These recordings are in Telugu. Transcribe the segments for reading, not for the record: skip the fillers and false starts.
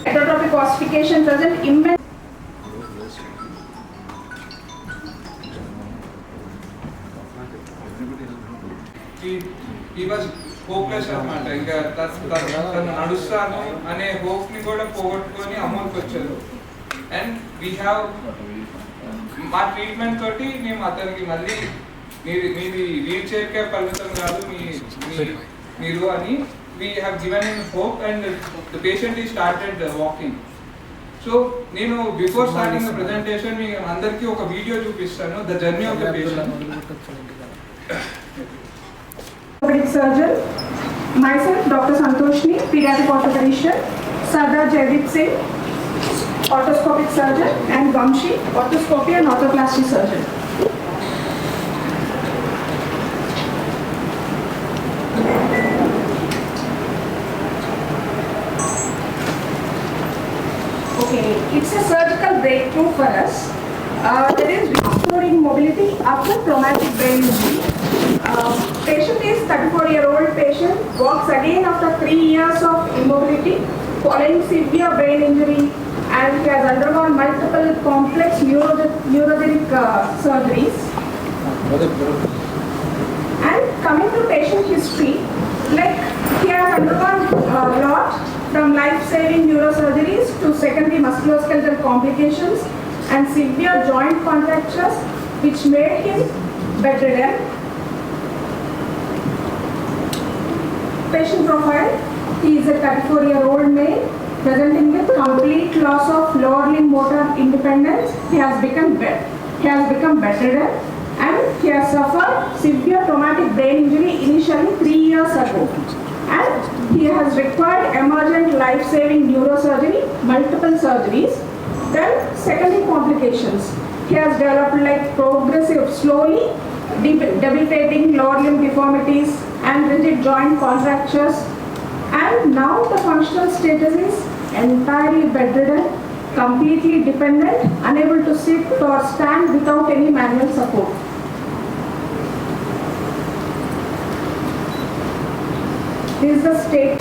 Heterotropic ossification present immense. He was hopeless అనమాట. ఇంకా తను నడుస్తాను అనే హోప్ ని కూడా పోగొట్టుకొని అమౌంట్కి వచ్చారు. అండ్ వీ హ్యావ్ మా ట్రీట్మెంట్ తోటి మేము అతనికి మళ్ళీ మీది వీల్ చైర్కే పరిమితం కాదు మీరు అని we have given him hope and the patient ఈ స్టార్టెడ్ వాకింగ్. సో నేను బిఫోర్ స్టార్టింగ్ ద ప్రెజెంటేషన్ మీ అందరికీ ఒక వీడియో చూపిస్తాను, the journey of the patient. Surgeon, myself, Dr. Santoshni, pediatric orthopedician, Sardar Jaideep Singh, orthoscopic surgeon, and Vamshi, orthoscopy and orthoplasty surgeon. Okay, it's a surgical breakthrough for us. There is restoring mobility after traumatic brain injury. Patient is 34-year-old patient, walks again after 3 years of immobility following severe brain injury, and he has undergone multiple complex neurogenic surgeries. And coming to patient history, like he has undergone a lot from life-saving neurosurgeries to secondary musculoskeletal complications and severe joint contractures which made him bedridden. Patient profile: he is a 34-year-old male presenting with complete loss of lower limb motor independence. He has become bedridden and he has suffered severe traumatic brain injury initially 3 years ago, and he has required emergent life-saving neurosurgery, multiple surgeries. Then secondary complications: he has developed like progressive, slowly debilitating lower limb deformities and rigid joint contractures, and now the functional status is entirely bedridden, completely dependent, unable to sit or stand without any manual support. This is the state.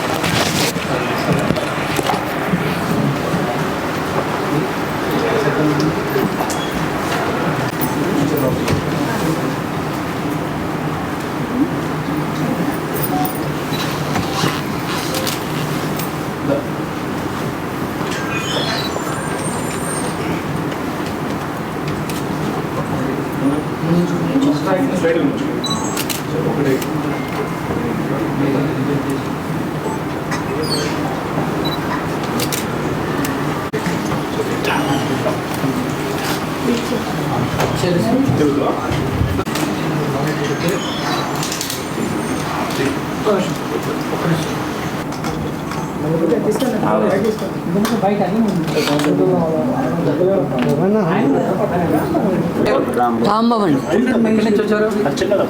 Rambabu అండి,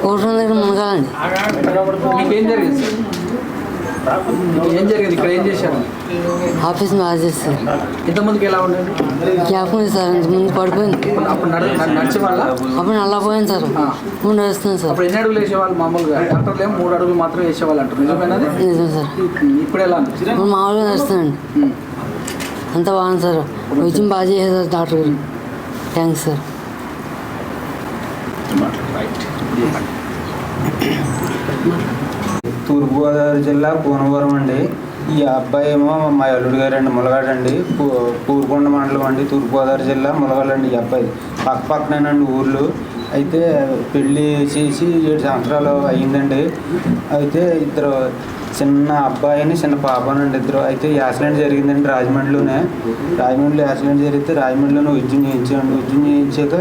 కోటం దగ్గర మునగాలండి. మీకేం జరిగింది? ఏం జరిగింది ఇక్కడ? ఏం చేశారు? ఆఫీస్ బాగా చేస్తారు. ఇంతమందికి ఎలా ఉండేది? గ్యాప్ ఉంది సార్, ఇంతకుముందు పడిపోయింది. అప్పుడు నడిచే వాళ్ళ? అప్పుడు నల్లా పోయింది సార్, ఇప్పుడు నడుస్తుంది సార్. అప్పుడు ఎన్ని అడుగులు వేసేవాళ్ళు? మామూలుగా డాక్టర్లు ఏమో 3 అడుగులు మాత్రం వేసేవాళ్ళు అంటారు, నిజమేనది? నిజం సార్. ఇప్పుడు ఎలా? ఇప్పుడు మామూలుగా నడుస్తుందండి, అంత బాగుంది సార్. వైద్యం బాగా చేసేది డాక్టర్ గారు. Thanks sir. తూర్పుగోదావరి జిల్లా పూనవరం అండి. ఈ అబ్బాయి ఏమో మా అల్లుడు గారు అండి, ములగాడండి, పూర్కొండ మండలం అండి, తూర్పుగోదావరి జిల్లా ములగాడండి. ఈ అబ్బాయి పక్కనేనండి ఊర్లు. అయితే పెళ్ళి చేసి 7 సంవత్సరాలు అయ్యిందండి. అయితే ఇద్దరు చిన్న అబ్బాయిని చిన్న పాపనండి ఇద్దరు. అయితే యాక్సిడెంట్ జరిగిందండి రాజమండ్రిలో యాక్సిడెంట్ జరిగితే రాజమండ్రిలోనే వైద్యం చేయించామండి. వైద్యం చేయించాక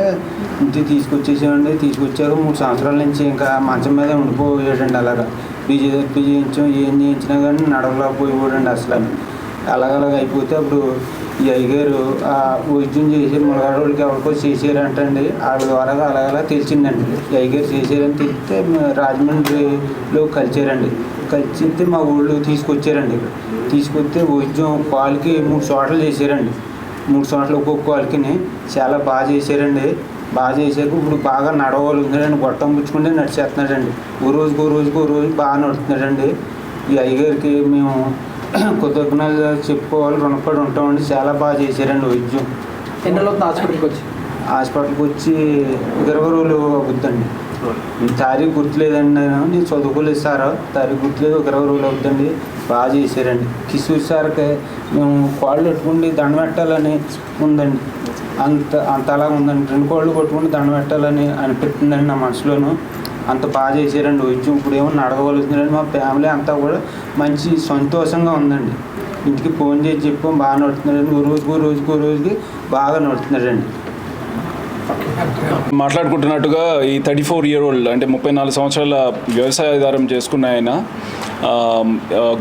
ఇంటికి తీసుకొచ్చాక 3 సంవత్సరాల నుంచి ఇంకా మంచం మీద ఉండిపోయాడండి. అలాగా ఫిజియోథెరపీ చేయించాం, ఏం చేయించినా కానీ నడవలేకపోయేవాడండి అసలు. అలాగలాగ అయిపోతే అప్పుడు ఈ అయ్యగారు వైద్యం చేసి మునగాడోళ్ళకి ఎవరికో చేసారంటండి. వాళ్ళ ద్వారా అలాగలా తెలిసిందండి. ఈ అయ్యగారు చేసారని తెలిస్తే రాజమండ్రిలో కలిచారండి. కలిసితే మా ఊళ్ళో తీసుకొచ్చారండి. తీసుకొస్తే వైద్యం కాలుకి 3 చోట్ల చేశారండి. 3 చోట్ల ఒక్కొక్క కాలుకి చాలా బాగా చేశారండి. బాగా చేశాక ఇప్పుడు బాగా నడవగలుగుతున్నాడండి. గొట్టం పుచ్చుకుంటే నడిచేస్తున్నాడండి. ఓ రోజు బాగా నడుస్తున్నాడండి. ఈ అయ్యగారికి మేము కృతజ్ఞతలు చెప్పుకోవాలి, రుణపడి ఉంటామండి. చాలా బాగా చేశారండి వైద్యం. ఎన్ని రోజులు అవుతుంది హాస్పిటల్కి వచ్చి? హాస్పిటల్కి వచ్చి 20 రోజులు అవుతుందండి. తారీఖు గుర్తులేదండి, నేను చదువుకోలేదు సార్, తారీఖు గుర్తులేదు. 20 రోజులు అవుతుందండి. బాగా చేశారండి. కిషోర్ సార్కి మేము కాళ్ళు పెట్టుకుండి దండం పెట్టాలని ఉందండి. అంతలా ఉందండి. 2 కాళ్ళు పట్టుకుండి దండం పెట్టాలని అనిపిస్తుందండి నా మనసులోను. అంత బాగా చేశారండి వైద్యం. ఇప్పుడు ఏమో నడవగలుగుతున్నారండి. మా ఫ్యామిలీ అంతా కూడా మంచి సంతోషంగా ఉందండి. ఇంటికి ఫోన్ చేసి చెప్పాం, బాగా నడుతున్నారండి. రోజుకి బాగా నడుస్తున్నారండి. మాట్లాడుకుంటున్నట్టుగా ఈ 34-year-old అంటే 34 సంవత్సరాల వ్యవసాయాధారం చేసుకున్న ఆయన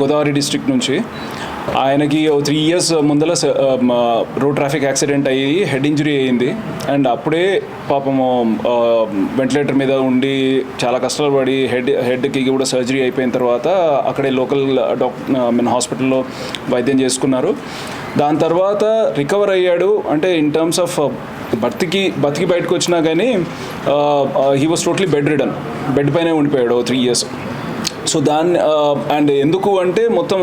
గోదావరి డిస్ట్రిక్ట్ నుంచి, ఆయనకి 3 years ముందర రోడ్ ట్రాఫిక్ యాక్సిడెంట్ అయ్యి హెడ్ ఇంజరీ అయ్యింది. అండ్ అప్పుడే పాపము వెంటిలేటర్ మీద ఉండి చాలా కష్టాలు పడి హెడ్కి కూడా సర్జరీ అయిపోయిన తర్వాత అక్కడే లోకల్ హాస్పిటల్లో వైద్యం చేసుకున్నారు. దాని తర్వాత రికవర్ అయ్యాడు. అంటే ఇన్ టర్మ్స్ ఆఫ్ బతికి బయటకు వచ్చినా కానీ హీ వాజ్ టోటలీ బెడ్ పైనే ఉండిపోయాడు 3 years. సో అండ్ ఎందుకు అంటే మొత్తం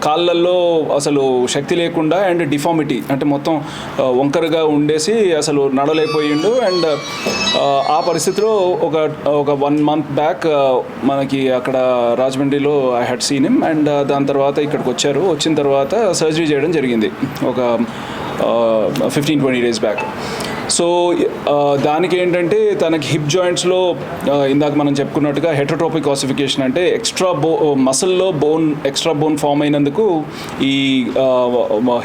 కాళ్ళల్లో అసలు శక్తి లేకుండా అండ్ డిఫార్మిటీ అంటే మొత్తం వంకరగా ఉండేసి అసలు నడలేకపోయిండు. అండ్ ఆ పరిస్థితిలో ఒక 1 month బ్యాక్ మనకి అక్కడ రాజమండ్రిలో I had seen him. And దాని తర్వాత ఇక్కడికి వచ్చిన తర్వాత సర్జరీ చేయడం జరిగింది ఒక 15-20 days బ్యాక్. సో దానికి ఏంటంటే తనకి హిప్ జాయింట్స్లో ఇందాక మనం చెప్పుకున్నట్టుగా హెటరోట్రోపిక్ ఆసిఫికేషన్ అంటే మసిల్లో ఎక్స్ట్రా బోన్ ఫామ్ అయినందుకు ఈ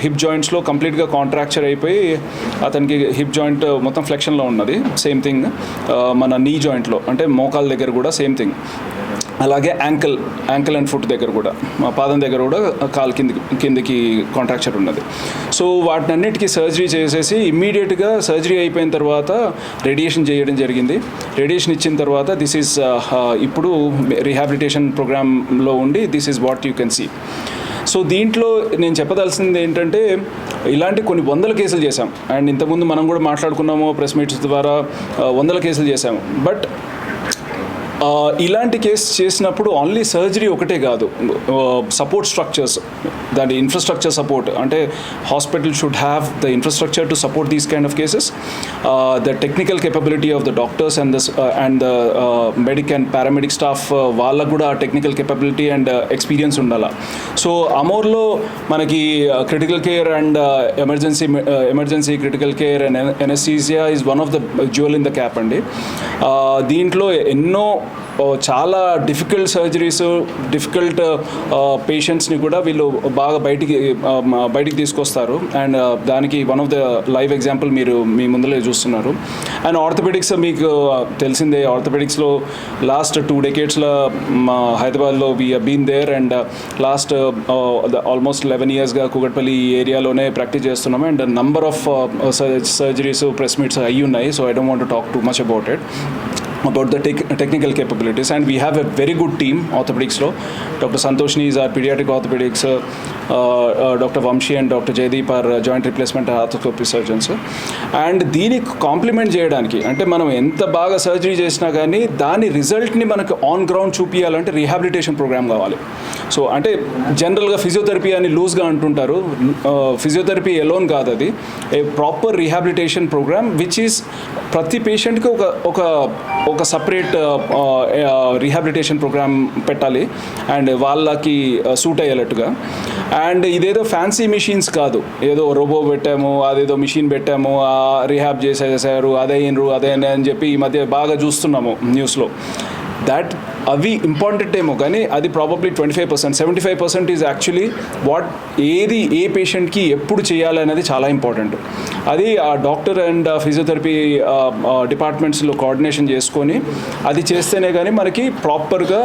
హిప్ జాయింట్స్లో కంప్లీట్గా కాంట్రాక్చర్ అయిపోయి అతనికి హిప్ జాయింట్ మొత్తం ఫ్లెక్షన్లో ఉన్నది. సేమ్ థింగ్ మన నీ జాయింట్లో అంటే మోకాల దగ్గర కూడా సేమ్ థింగ్. అలాగే యాంకిల్ అండ్ ఫుట్ దగ్గర కూడా, మా పాదం దగ్గర కూడా కాలు కిందకి కాంట్రాక్చర్ ఉన్నది. సో వాటినన్నిటికీ సర్జరీ చేసేసి ఇమ్మీడియట్గా సర్జరీ అయిపోయిన తర్వాత రేడియేషన్ చేయడం జరిగింది. రేడియేషన్ ఇచ్చిన తర్వాత దిస్ ఈజ్ ఇప్పుడు రీహాబిలిటేషన్ ప్రోగ్రాంలో ఉండి this is what you can see. So దీంట్లో నేను చెప్పదలసింది ఏంటంటే ఇలాంటి కొన్ని 100 కేసులు చేశాం. అండ్ ఇంతకుముందు మనం కూడా మాట్లాడుకున్నాము ప్రెస్ మీట్స్ ద్వారా 100 కేసులు చేశాము. బట్ ఇలాంటి కేసు చేసినప్పుడు ఓన్లీ సర్జరీ ఒకటే కాదు, సపోర్ట్ స్ట్రక్చర్స్, దాని ఇన్ఫ్రాస్ట్రక్చర్ సపోర్ట్ అంటే hospital should have the infrastructure to support these kind of cases. The technical capability of the doctors and the medic and paramedic staff వాళ్ళకు కూడా టెక్నికల్ కెపబిలిటీ అండ్ ఎక్స్పీరియన్స్ ఉండాలి. సో అమోర్లో మనకి critical care and emergency critical care and anaesthesia is one of the jewel in the cap అండి. దీంట్లో ఎన్నో చాలా డిఫికల్ట్ సర్జరీస్, డిఫికల్ట్ పేషెంట్స్ని కూడా వీళ్ళు బాగా బయటికి తీసుకొస్తారు. అండ్ దానికి one of the live example మీరు మీ ముందులో చూస్తున్నారు. అండ్ ఆర్థోపెడిక్స్ మీకు తెలిసిందే, ఆర్థోపెడిక్స్లో లాస్ట్ 2 decadesలో హైదరాబాద్లో we been there. And last almost 11 yearsగా కూకట్పల్లి ఏరియాలోనే ప్రాక్టీస్ చేస్తున్నాము. And number of surgeries press meets అయ్యి ఉన్నాయి. So I don't want to talk too much about it. about the technical capabilities, and we have a very good team orthopedics lo. Dr. Santoshni is our pediatric orthopedics, Dr. Vamshi and Dr. Jaydeep are joint replacement arthroscopy surgeons. And దీని కాంప్లిమెంట్ చేయడానికి అంటే మనం ఎంత బాగా సర్జరీ చేసినా కానీ దాని రిజల్ట్ని మనకు ఆన్ గ్రౌండ్ చూపించాలంటే రీహాబిలిటేషన్ ప్రోగ్రామ్ కావాలి. సో అంటే జనరల్గా ఫిజియోథెరపీ అని లూజ్గా అంటుంటారు. ఫిజియోథెరపీ ఎలోన్ కాదు, అది a proper rehabilitation programme which is ప్రతి పేషెంట్కి ఒక సపరేట్ రీహాబిలిటేషన్ ప్రోగ్రామ్ పెట్టాలి అండ్ వాళ్ళకి సూట్ అయ్యేటట్టుగా. అండ్ ఇదేదో ఫ్యాన్సీ మిషన్స్ కాదు, ఏదో రోబో పెట్టాము, అదేదో మిషన్ పెట్టాము, రీహాబ్ చేసేసారు, అదే అని చెప్పి ఈ మధ్య బాగా చూస్తున్నాము న్యూస్లో. అవి ఇంపార్టెంట్ ఏమో కానీ అది ప్రాబబ్లీ 25%, 75% ఈజ్ యాక్చువల్లీ ఏ పేషెంట్కి ఎప్పుడు చేయాలి అనేది చాలా ఇంపార్టెంట్. అది ఆ డాక్టర్ అండ్ ఫిజియోథెరపీ డిపార్ట్మెంట్స్లో కోఆర్డినేషన్ చేసుకొని అది చేస్తేనే కానీ మనకి ప్రాపర్గా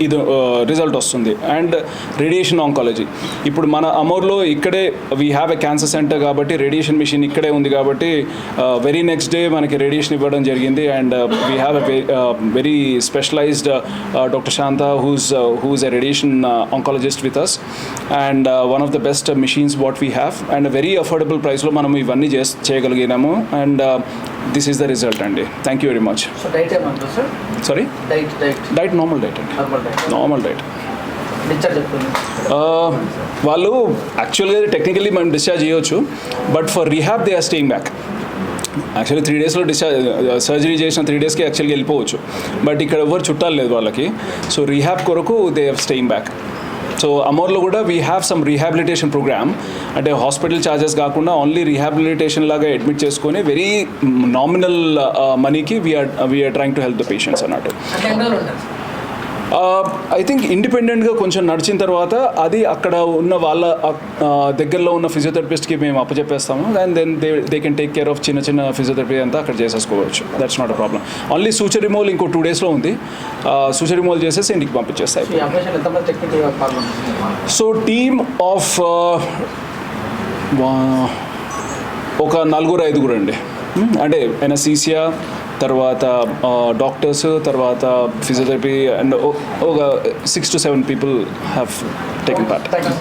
ఇది రిజల్ట్ వస్తుంది. అండ్ రేడియేషన్ ఆంకాలజీ ఇప్పుడు మన అమోర్లో ఇక్కడే we have a cancer centre కాబట్టి రేడియేషన్ మిషన్ ఇక్కడే ఉంది కాబట్టి వెరీ నెక్స్ట్ డే మనకి రేడియేషన్ ఇవ్వడం జరిగింది. And we have a very specialised doctor Shanta who's a radiation oncologist with us, and one of the best machines what we have, and a very affordable price లో మనం ఇవన్నీ చేయగలిగినాము. And this is the result అండి. Thank you very much. So diet ఏమంటారు sir? Sorry, diet normal diet అండి, నార్మల్ డైట్. డిశ్చార్జ్ చెప్తుంది? వాళ్ళు యాక్చువల్గా టెక్నికల్లీ మనం డిశ్చార్జ్ చేయొచ్చు, but for rehab they are staying back. Actually 3 డేస్లో సర్జరీ చేసిన 3 డేస్కి యాక్చువల్గా వెళ్ళిపోవచ్చు, బట్ ఇక్కడ ఎవరు చుట్టాలు లేదు వాళ్ళకి. సో రీహాబ్ కొరకు they are staying back. So అమోర్లో కూడా we have some rehabilitation program, అంటే హాస్పిటల్ ఛార్జెస్ కాకుండా ఓన్లీ రీహాబిలిటేషన్ లాగా అడ్మిట్ చేసుకొని వెరీ నామినల్ మనీకి we are trying to help the patients అన్నట్టు. అంటే ఎన్ని రోజులు ఉంటారు? ఐ థింక్ ఇండిపెండెంట్గా కొంచెం నడిచిన తర్వాత అది అక్కడ ఉన్న వాళ్ళ దగ్గరలో ఉన్న ఫిజియోథెరపిస్ట్కి మేము అప్పచెప్పేస్తాము, and then they can take care of చిన్న చిన్న ఫిజియోథెరపీ అంతా అక్కడ చేసేసుకోవచ్చు. That's not a problem. Only suture removal ఇంకో 2 డేస్లో ఉంది. సూచర్ రిమూవల్ చేసేసి ఇంటికి పంపించేస్తాయి. ఈ ఆపరేషన్ ఎంతమంది టెక్నికల్గా పాల్గొంటున్నారు? సో టీమ్ ఆఫ్ ఒక 4-5 అండి, అంటే ఎనస్థీసియా, తర్వాత డాక్టర్స్, తర్వాత ఫిజియోథెరపీ, అండ్ ఒక 6 to 7 people have taken part. Thank you.